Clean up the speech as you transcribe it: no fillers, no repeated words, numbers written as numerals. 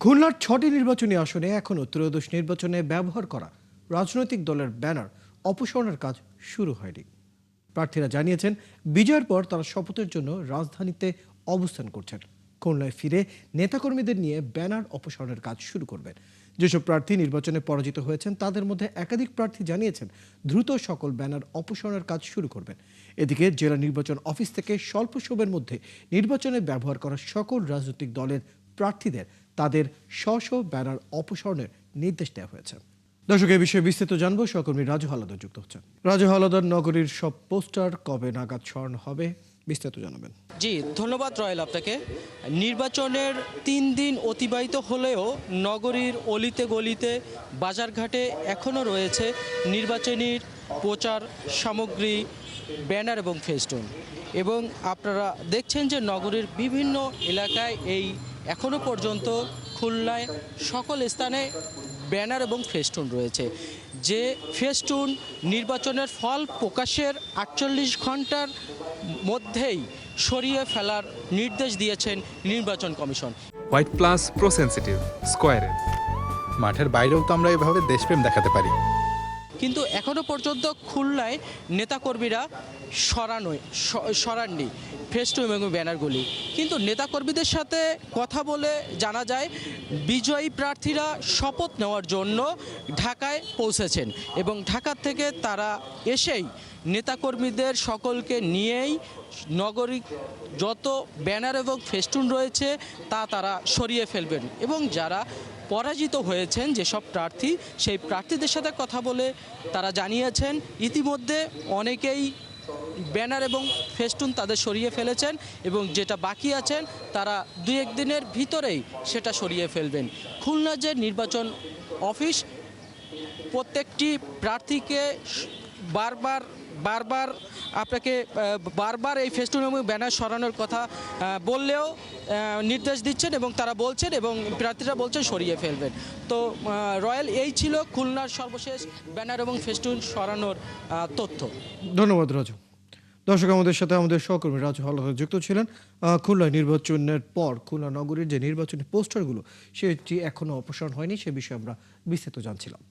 খুলনার ৬টি নির্বাচনী আসনে এখনও ত্রয়োদশ নির্বাচনে ব্যবহার করা রাজনৈতিক দলের ব্যানার অপসারণের কাজ শুরু হয়নি। প্রার্থীরা জানিয়েছেন বিজয়ের পর তারা শপথের জন্য রাজধানীতে অবস্থান করছেন। খুলনায় ফিরে নেতাকর্মীদের নিয়ে ব্যানার অপসারণের কাজ শুরু করবেন। যেসব প্রার্থী নির্বাচনে পরাজিত হয়েছেন তাদের মধ্যে একাধিক প্রার্থী জানিয়েছেন দ্রুত সকল ব্যানার অপসারণের কাজ শুরু করবেন। এদিকে জেলা নির্বাচন অফিস থেকে স্বল্প সময়ের মধ্যে নির্বাচনে ব্যবহার করা সকল রাজনৈতিক দলের প্রার্থীদের তাদের স্ব ব্যানার অপসারণের নির্দেশ দেওয়া হয়েছে। দর্শক, এই বিষয়ে বিস্তারিত জানবো, সহকর্মী রাজু হালদার যুক্ত হচ্ছেন। রাজু হালদার, নগরীর সব পোস্টার কবে নাগাদ সরানো হবে, বিস্তারিত জানাবেন। জি, ধন্যবাদ রয়েল আপনাকে। নির্বাচনের 3 দিন অতিবাহিত হলেও নগরীর অলিতে গলিতে বাজারঘাটে এখনও রয়েছে নির্বাচনী প্রচার সামগ্রী, ব্যানার এবং ফেস্টুন। এবং আপনারা দেখছেন যে নগরীর বিভিন্ন এলাকায় এখনও পর্যন্ত খুলনায় সকল স্থানে ব্যানার এবং ফেস্টুন রয়েছে। যে ফেস্টুন নির্বাচনের ফল প্রকাশের 48 ঘন্টার মধ্যেই সরিয়ে ফেলার নির্দেশ দিয়েছেন নির্বাচন কমিশন। হোয়াইট প্লাস প্রো সেনসিটিভ স্কয়ারে মাঠের বাইরেও তো আমরা এভাবে দেশপ্রেম দেখাতে পারি। কিন্তু এখনও পর্যন্ত খুলনায় নেতাকর্মীরা সরাননি ফেস্টুন এবং ব্যানারগুলি। কিন্তু নেতাকর্মীদের সাথে কথা বলে জানা যায় বিজয়ী প্রার্থীরা শপথ নেওয়ার জন্য ঢাকায় পৌঁছেছেন এবং ঢাকা থেকে তারা এসেই নেতাকর্মীদের সকলকে নিয়েই নগরীর যত ব্যানার এবং ফেস্টুন রয়েছে তা তারা সরিয়ে ফেলবেন। এবং যারা পরাজিত হয়েছেন যেসব প্রার্থী, সেই প্রার্থীদের সাথে কথা বলে তারা জানিয়েছেন ইতিমধ্যে অনেকেই ব্যানার এবং ফেস্টুন তাদের সরিয়ে ফেলেছেন এবং যেটা বাকি আছেন তারা 2-1 দিনের ভিতরেই সেটা সরিয়ে ফেলবেন। খুলনা যে নির্বাচন অফিস প্রত্যেকটি প্রার্থীকে বারবার এই ফেস্টুন এবং ব্যানার সরানোর কথা বললেও নির্দেশ দিচ্ছেন এবং তারা বলছেন এবং প্রার্থীরা বলছেন সরিয়ে ফেলবেন। তো রয়্যাল, এই ছিল খুলনার সর্বশেষ ব্যানার এবং ফেস্টুন সরানোর তথ্য। ধন্যবাদ রাজু। দর্শক, আমাদের সাথে আমাদের সহকর্মী রাজু হালদার যুক্ত ছিলেন। খুলনা নির্বাচনের পর খুলনা নগরীর যে নির্বাচনী পোস্টারগুলো সেটি এখনো অপসারণ হয়নি, সে বিষয়ে আমরা বিস্তারিত জানছিলাম।